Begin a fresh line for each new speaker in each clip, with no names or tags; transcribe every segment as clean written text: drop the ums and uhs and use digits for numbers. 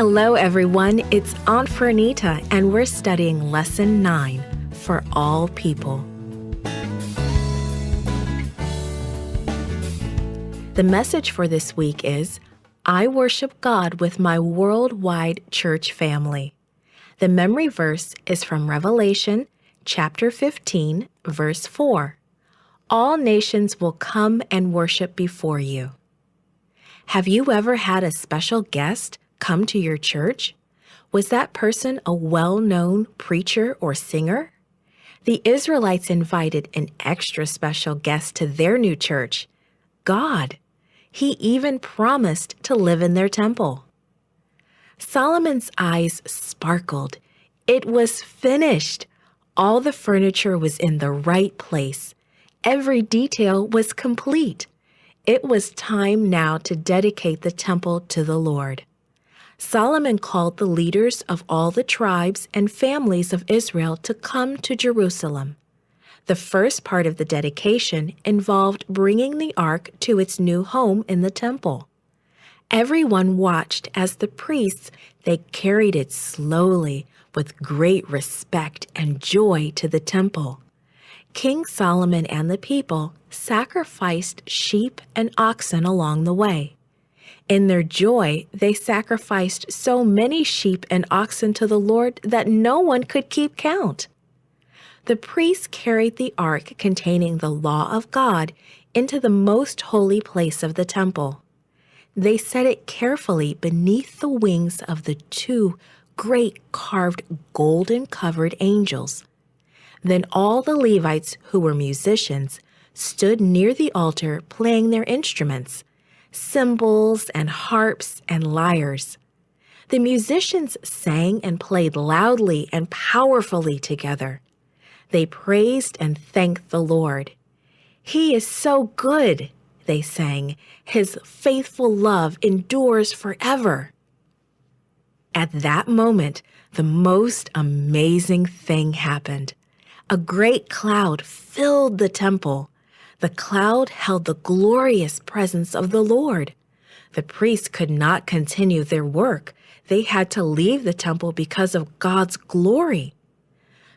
Hello, everyone. It's Aunt Fernita, and we're studying Lesson 9 for all people. The message for this week is, I worship God with my worldwide church family. The memory verse is from Revelation chapter 15, verse 4. All nations will come and worship before you. Have you ever had a special guest come to your church? Was that person a well-known preacher or singer? The Israelites invited an extra special guest to their new church, God. He even promised to live in their temple. Solomon's eyes sparkled. It was finished. All the furniture was in the right place. Every detail was complete. It was time now to dedicate the temple to the Lord. Solomon called the leaders of all the tribes and families of Israel to come to Jerusalem. The first part of the dedication involved bringing the ark to its new home in the temple. Everyone watched as the priests, they carried it slowly with great respect and joy to the temple. King Solomon and the people sacrificed sheep and oxen along the way. In their joy, they sacrificed so many sheep and oxen to the Lord that no one could keep count. The priests carried the ark containing the law of God into the most holy place of the temple. They set it carefully beneath the wings of the two great carved golden-covered angels. Then all the Levites, who were musicians, stood near the altar playing their instruments, cymbals and harps and lyres. The musicians sang and played loudly and powerfully together. They praised and thanked the Lord. He is so good, they sang. His faithful love endures forever. At that moment, the most amazing thing happened. A great cloud filled the temple. The cloud held the glorious presence of the Lord. The priests could not continue their work. They had to leave the temple because of God's glory.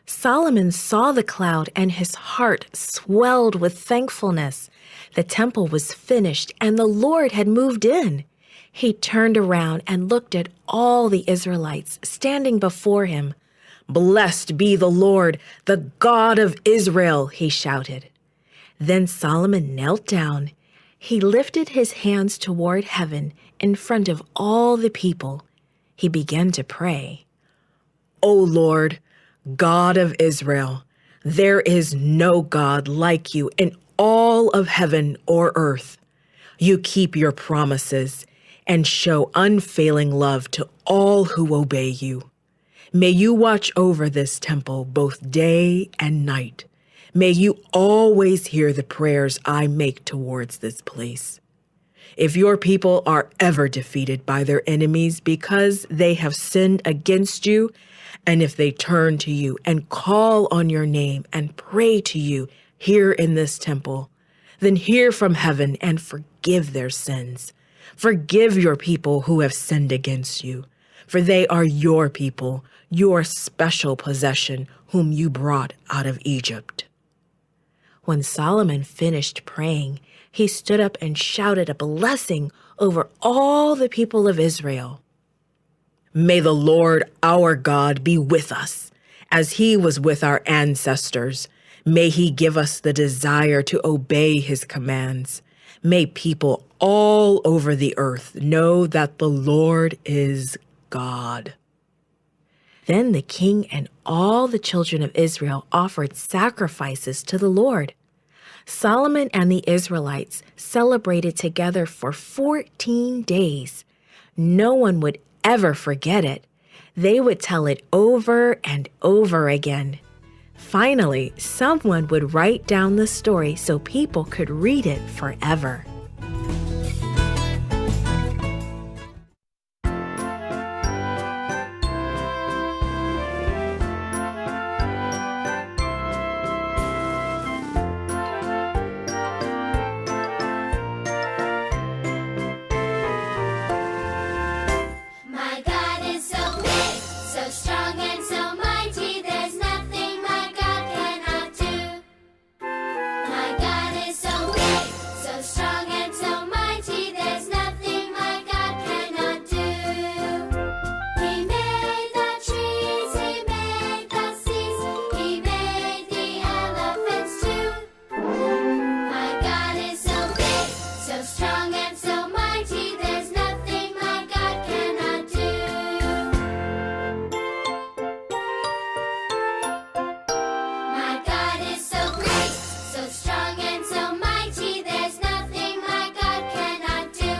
Solomon saw the cloud and his heart swelled with thankfulness. The temple was finished and the Lord had moved in. He turned around and looked at all the Israelites standing before him. Blessed be the Lord, the God of Israel, he shouted. Then Solomon knelt down. He lifted his hands toward heaven in front of all the people. He began to pray. O Lord, God of Israel, there is no God like you in all of heaven or earth. You keep your promises and show unfailing love to all who obey you. May you watch over this temple both day and night. May you always hear the prayers I make towards this place. If your people are ever defeated by their enemies because they have sinned against you, and if they turn to you and call on your name and pray to you here in this temple, then hear from heaven and forgive their sins. Forgive your people who have sinned against you, for they are your people, your special possession, whom you brought out of Egypt. When Solomon finished praying, he stood up and shouted a blessing over all the people of Israel. May the Lord our God be with us, as he was with our ancestors. May he give us the desire to obey his commands. May people all over the earth know that the Lord is God. Then the king and all the children of Israel offered sacrifices to the Lord. Solomon and the Israelites celebrated together for 14 days. No one would ever forget it. They would tell it over and over again. Finally, someone would write down the story so people could read it forever.
My God so strong and so mighty, there's nothing my God cannot do. He made the trees, He made the seas, He made the elephants too. My God is so big, so strong and so mighty, there's nothing my God cannot do. My God is so great, so strong and so mighty, there's nothing my God cannot do.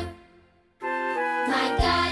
My God